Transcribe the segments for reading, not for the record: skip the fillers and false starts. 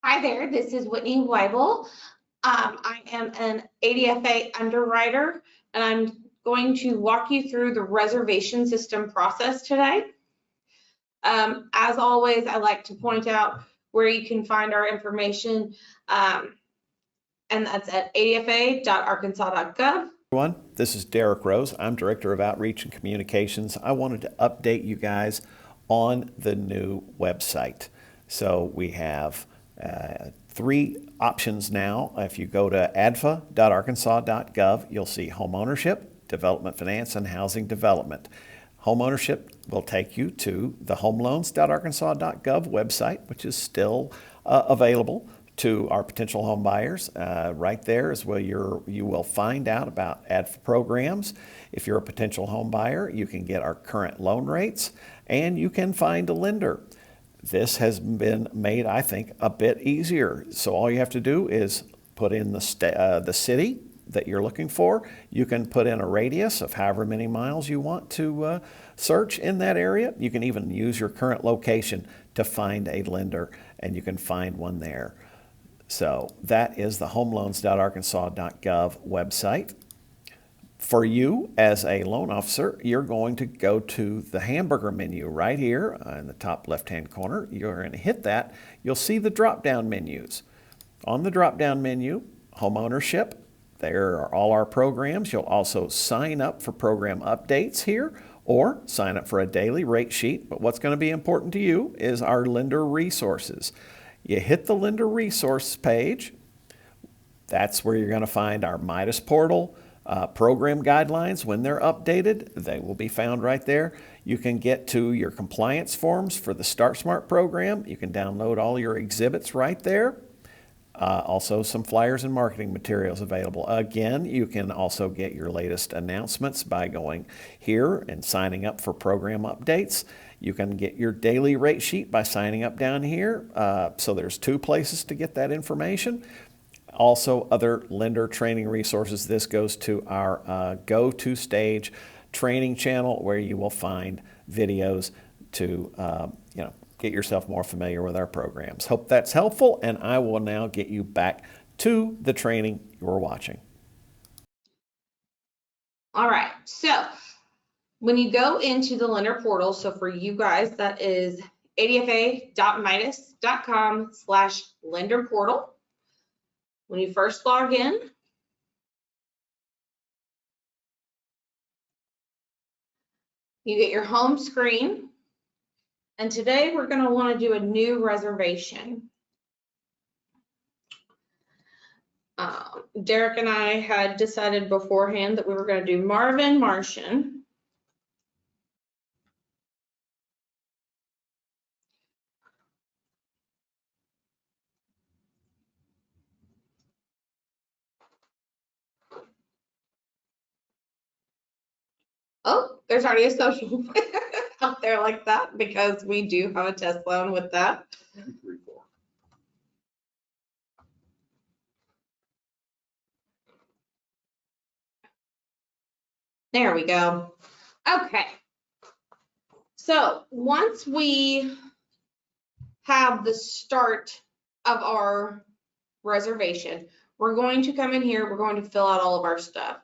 Hi there, this is Whitney Weibel. I am an ADFA underwriter, and I'm going to walk you through the reservation system process today. As always, I like to point out where you can find our information, and that's at adfa.arkansas.gov. Everyone, this is Derek Rose. I'm Director of Outreach and Communications. I wanted to update you guys on the new website. So we have three options now. If you go to adfa.arkansas.gov, you'll see home ownership, development finance, and housing development. Home ownership will take you to the homeloans.arkansas.gov website, which is still available to our potential home buyers. Right there is where you will find out about ADFA programs. If you're a potential home buyer, you can get our current loan rates and you can find a lender. This has been made, I think, a bit easier. So all you have to do is put in the city that you're looking for. You can put in a radius of however many miles you want to search in that area. You can even use your current location to find a lender, and you can find one there. So that is the homeloans.arkansas.gov website. For you as a loan officer, you're going to go to the hamburger menu right here in the top left-hand corner. You're going to hit that. You'll see the drop-down menus. On the drop-down menu, home ownership, there are all our programs. You'll also sign up for program updates here or sign up for a daily rate sheet. But what's going to be important to you is our lender resources. You hit the lender resource page. That's where you're going to find our Midas portal, program guidelines. When they're updated, they will be found right there. You can get to your compliance forms for the Start Smart program. You can download all your exhibits right there. Also some flyers and marketing materials available. Again, you can also get your latest announcements by going here and signing up for program updates. You can get your daily rate sheet by signing up down here. So there's two places to get that information. Also, other lender training resources. This goes to our Go to Stage training channel where you will find videos to get yourself more familiar with our programs. Hope that's helpful, and I will now get you back to the training you're watching. All right, so when you go into the lender portal, so for you guys, that is adfa.midas.com/lender portal. When you first log in, you get your home screen. And today we're going to want to do a new reservation. Derek and I had decided beforehand that we were going to do Marvin Martian. Oh, there's already a social out there like that because we do have a test loan with that. There we go. Okay. So once we have the start of our reservation, we're going to come in here, we're going to fill out all of our stuff.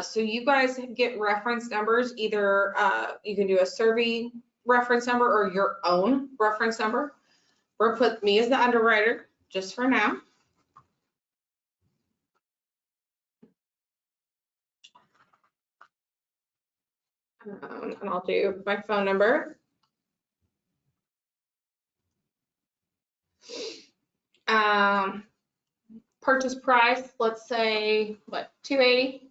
So you guys get reference numbers. Either you can do a survey reference number or your own reference number. We're going to put me as the underwriter just for now. And I'll do my phone number. Purchase price, let's say, what, $280?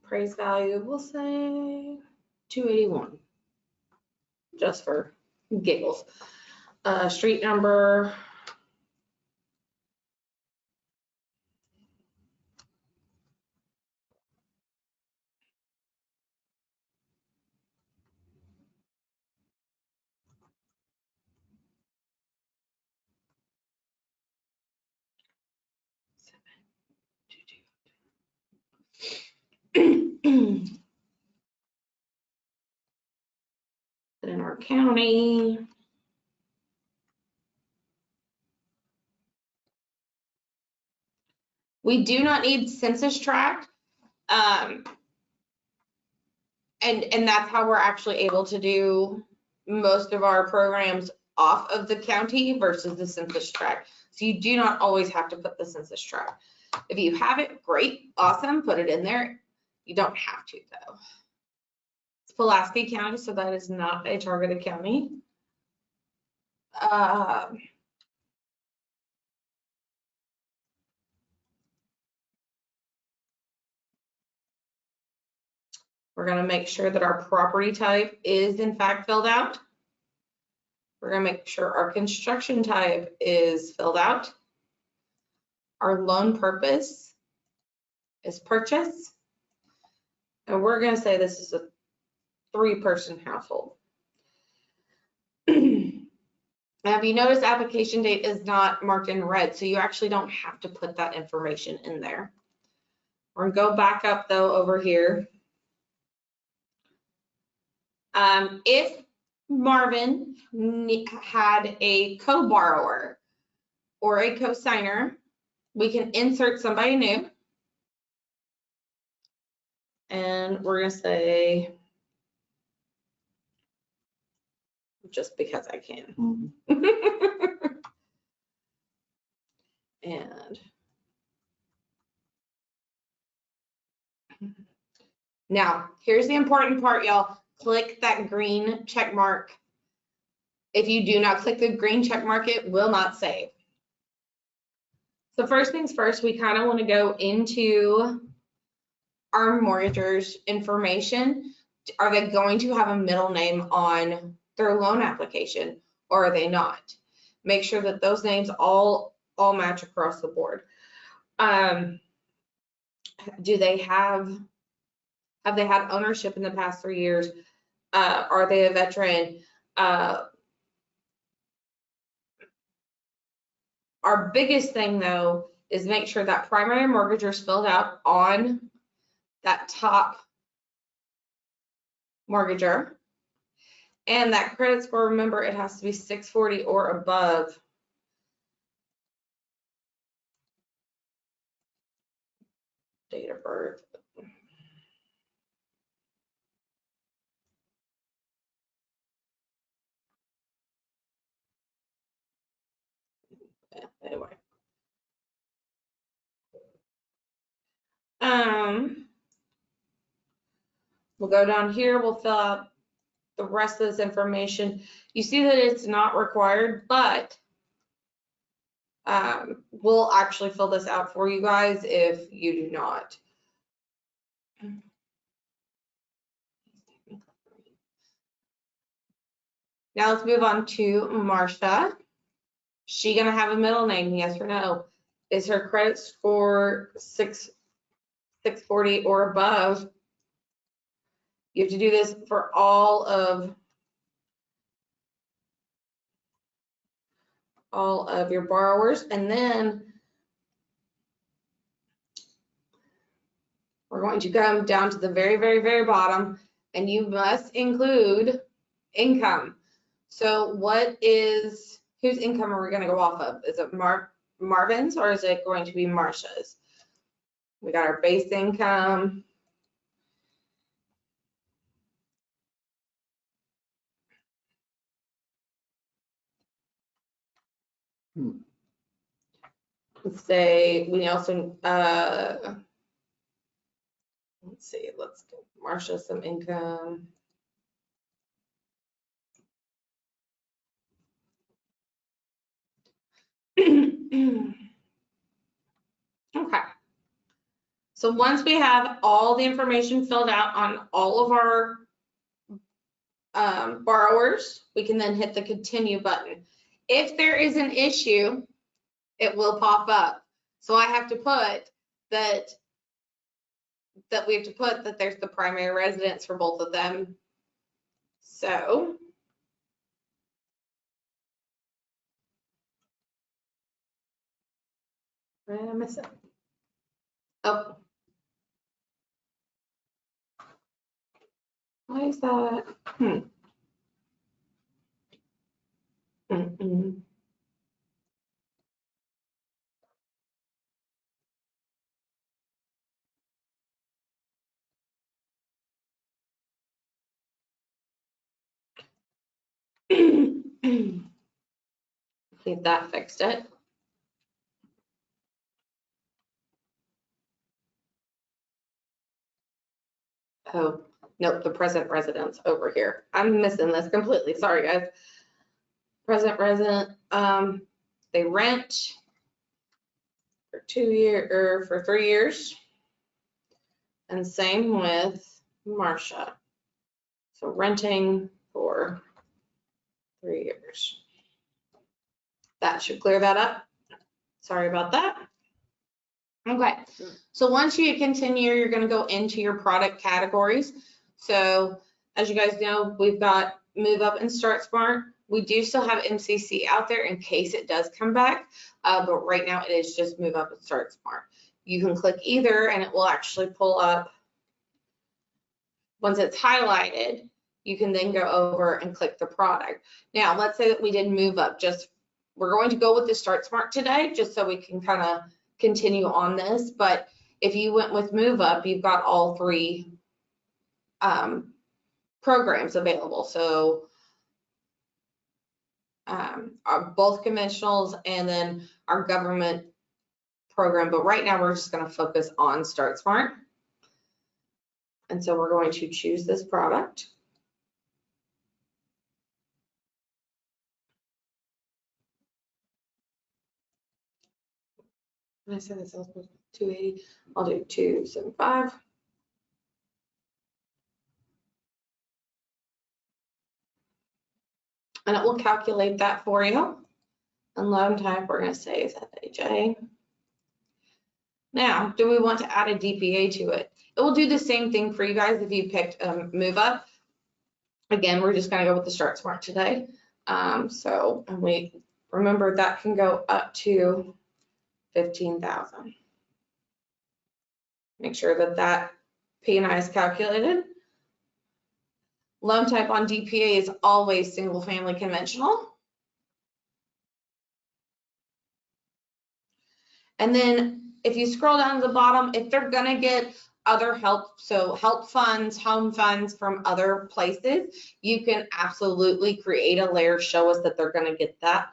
Appraised value, we'll say $281, just for giggles. Street number. our county. We do not need census tract. And that's how we're actually able to do most of our programs off of the county versus the census tract. So you do not always have to put the census tract. If you have it, great, awesome, put it in there. You don't have to though. It's Pulaski County, so that is not a targeted county. We're going to make sure that our property type is in fact filled out. We're going to make sure our construction type is filled out. Our loan purpose is purchase. And we're going to say this is a 3-person household. Now, if you notice, application date is not marked in red, so you actually don't have to put that information in there. We're going to go back up though over here. If Marvin had a co-borrower or a co-signer, we can insert somebody new. And we're going to say, just because I can. And now, here's the important part, y'all. Click that green check mark. If you do not click the green check mark, it will not save. So first things first, we kind of want to go into our mortgagors' information. Are they going to have a middle name on their loan application, or are they not? Make sure that those names all match across the board. Do they have they had ownership in the past 3 years? Are they a veteran? Our biggest thing though is make sure that primary mortgager is filled out on that top mortgager. And that credit score, remember, it has to be 640 or above. Date of birth. Yeah, anyway. We'll go down here, we'll fill out the rest of this information. You see that it's not required, but we'll actually fill this out for you guys if you do not. Now let's move on to Marcia. She gonna have a middle name, yes or no? Is her credit score 640 or above? You have to do this for all of your borrowers, and then we're going to come down to the very, very, very bottom, and you must include income. So whose income are we going to go off of? Is it Marvin's or is it going to be Marcia's? We got our base income. Let's say we also, let's see, let's give Marcia some income. Okay. So once we have all the information filled out on all of our borrowers, we can then hit the continue button. If there is an issue, it will pop up. So I have to put that we have to put that there's the primary residence for both of them. So where did I miss it? Oh. Why is that? See if that fixed it. Oh, nope, the present residence over here. I'm missing this completely. Sorry, guys. Present resident, they rent for 2 years or for 3 years. And same with Marcia. So renting for 3 years. That should clear that up. Sorry about that. Okay, so once you continue, you're going to go into your product categories. So as you guys know, we've got Move Up and Start Smart. We do still have MCC out there in case it does come back, but right now it is just Move Up and Start Smart. You can click either and it will actually pull up. Once it's highlighted, you can then go over and click the product. Now, let's say that we did Move Up. We're going to go with the Start Smart today, just so we can kind of continue on this. But if you went with Move Up, you've got all 3 programs available. So both conventionals and then our government program. But right now we're just going to focus on Start Smart. And so we're going to choose this product. When I said this, I was supposed to 280. I'll do 275. And it will calculate that for you. And loan type, we're going to say is FHA. Now, do we want to add a DPA to it? It will do the same thing for you guys if you picked Move Up. Again, we're just going to go with the Start Smart today. So we remember that can go up to 15,000. Make sure that that P&I is calculated. Loan type on DPA is always single family conventional. And then if you scroll down to the bottom, if they're gonna get other help, so help funds, home funds from other places, you can absolutely create a layer, show us that they're gonna get that.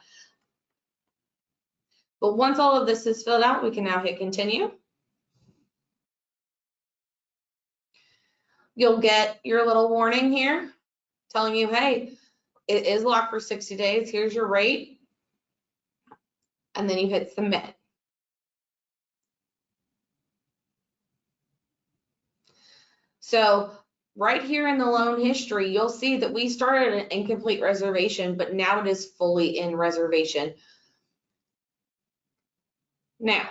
But once all of this is filled out, we can now hit continue. You'll get your little warning here telling you, hey, it is locked for 60 days. Here's your rate. And then you hit submit. So right here in the loan history, you'll see that we started an incomplete reservation, but now it is fully in reservation. Now,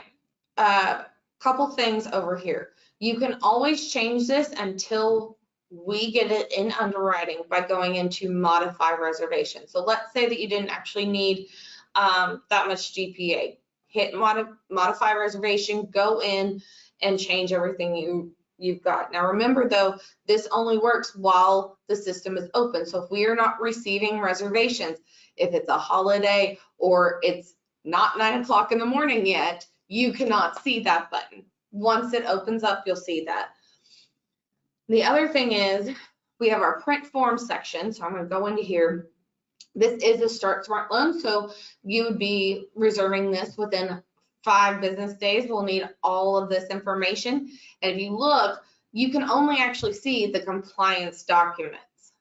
a couple things over here. You can always change this until we get it in underwriting by going into modify reservation. So let's say that you didn't actually need that much GPA. Hit modify reservation, go in and change everything you've got. Now remember though, this only works while the system is open. So if we are not receiving reservations, if it's a holiday or it's not 9 o'clock in the morning yet, you cannot see that button. Once it opens up, you'll see that. The other thing is we have our print form section. So I'm going to go into here. This is a Start Smart loan. So you would be reserving this within 5 business days. We'll need all of this information. And if you look, you can only actually see the compliance documents.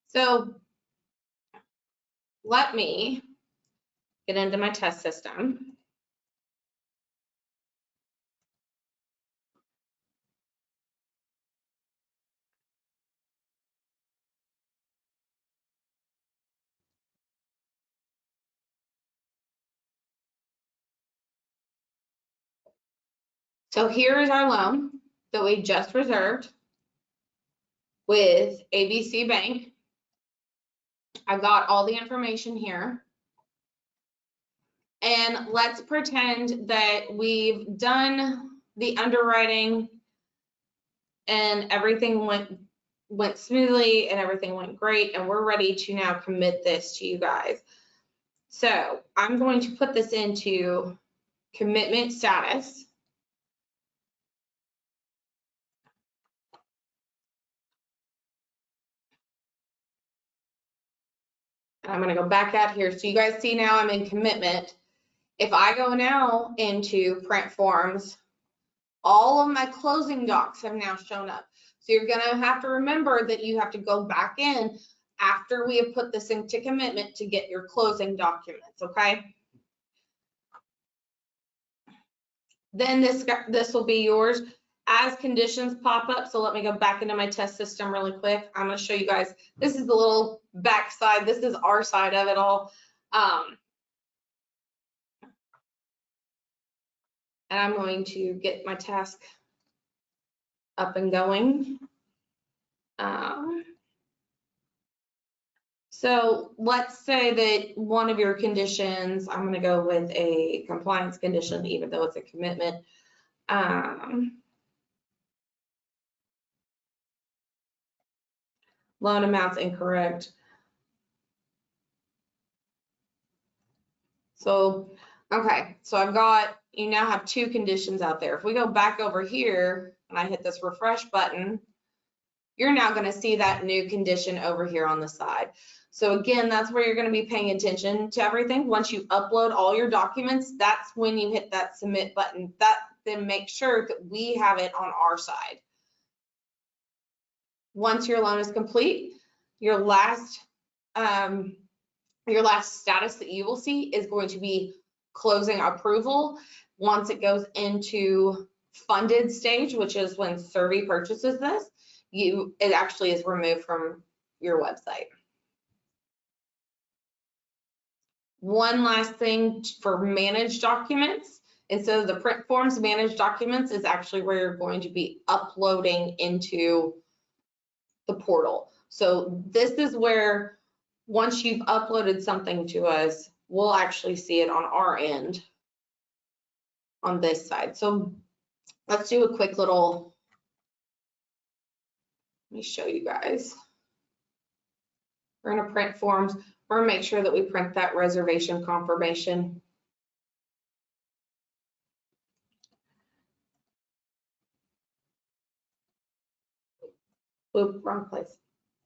So let me get into my test system. So here is our loan that we just reserved with ABC Bank. I've got all the information here. And let's pretend that we've done the underwriting and everything went smoothly and everything went great, and we're ready to now commit this to you guys. So I'm going to put this into commitment status. I'm going to go back out here. So you guys see now I'm in commitment. If I go now into print forms, all of my closing docs have now shown up. So you're going to have to remember that you have to go back in after we have put this into commitment to get your closing documents, okay? Then this will be yours as conditions pop up. So let me go back into my test system really quick. I'm going to show you guys. This is the little back side. This is our side of it all. And I'm going to get my task up and going. So let's say that one of your conditions, I'm going to go with a compliance condition, even though it's a commitment. Loan amount's incorrect. So, okay, so I've got, you now have two conditions out there. If we go back over here and I hit this refresh button, you're now going to see that new condition over here on the side. So again, that's where you're going to be paying attention to everything. Once you upload all your documents, that's when you hit that submit button. That then make sure that we have it on our side. Once your loan is complete, your last status that you will see is going to be closing approval. Once it goes into funded stage, which is when Survey purchases this, it actually is removed from your website. One last thing for managed documents, instead of the print forms, managed documents is actually where you're going to be uploading into the portal. So this is where once you've uploaded something to us, we'll actually see it on our end on this side. So let's do a quick little, let me show you guys. We're going to print forms. We're going to make sure that we print that reservation confirmation. Oop, wrong place.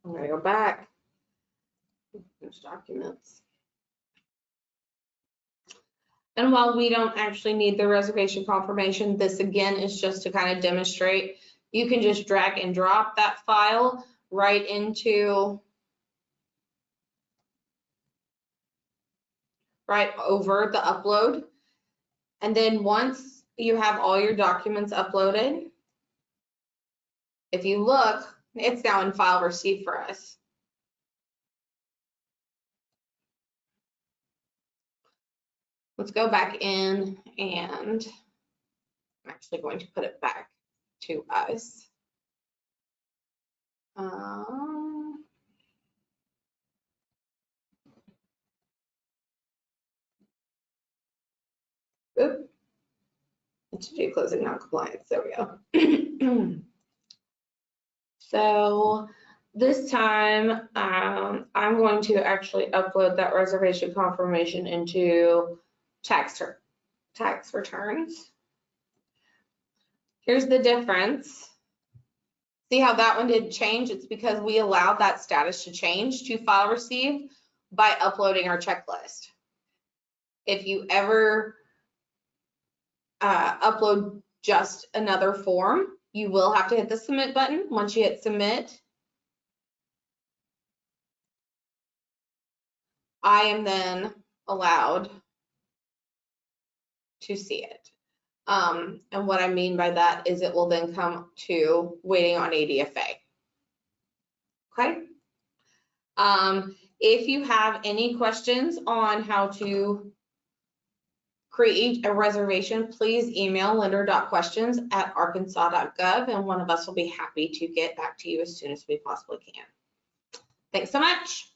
I'm going to go back. There's documents. And while we don't actually need the reservation confirmation, this again is just to kind of demonstrate. You can just drag and drop that file right into, right over the upload. And then once you have all your documents uploaded, if you look, it's now in file received for us. Let's go back in, and I'm actually going to put it back to us. Oop. To do closing non-compliance, there we go. So this time, I'm going to actually upload that reservation confirmation into tax returns. Here's the difference. See how that one didn't change? It's because we allowed that status to change to file received by uploading our checklist. If you ever upload just another form, you will have to hit the submit button. Once you hit submit, I am then allowed to see it. And what I mean by that is it will then come to waiting on ADFA. Okay. If you have any questions on how to create a reservation, please email lender.questions@arkansas.gov, and one of us will be happy to get back to you as soon as we possibly can. Thanks so much.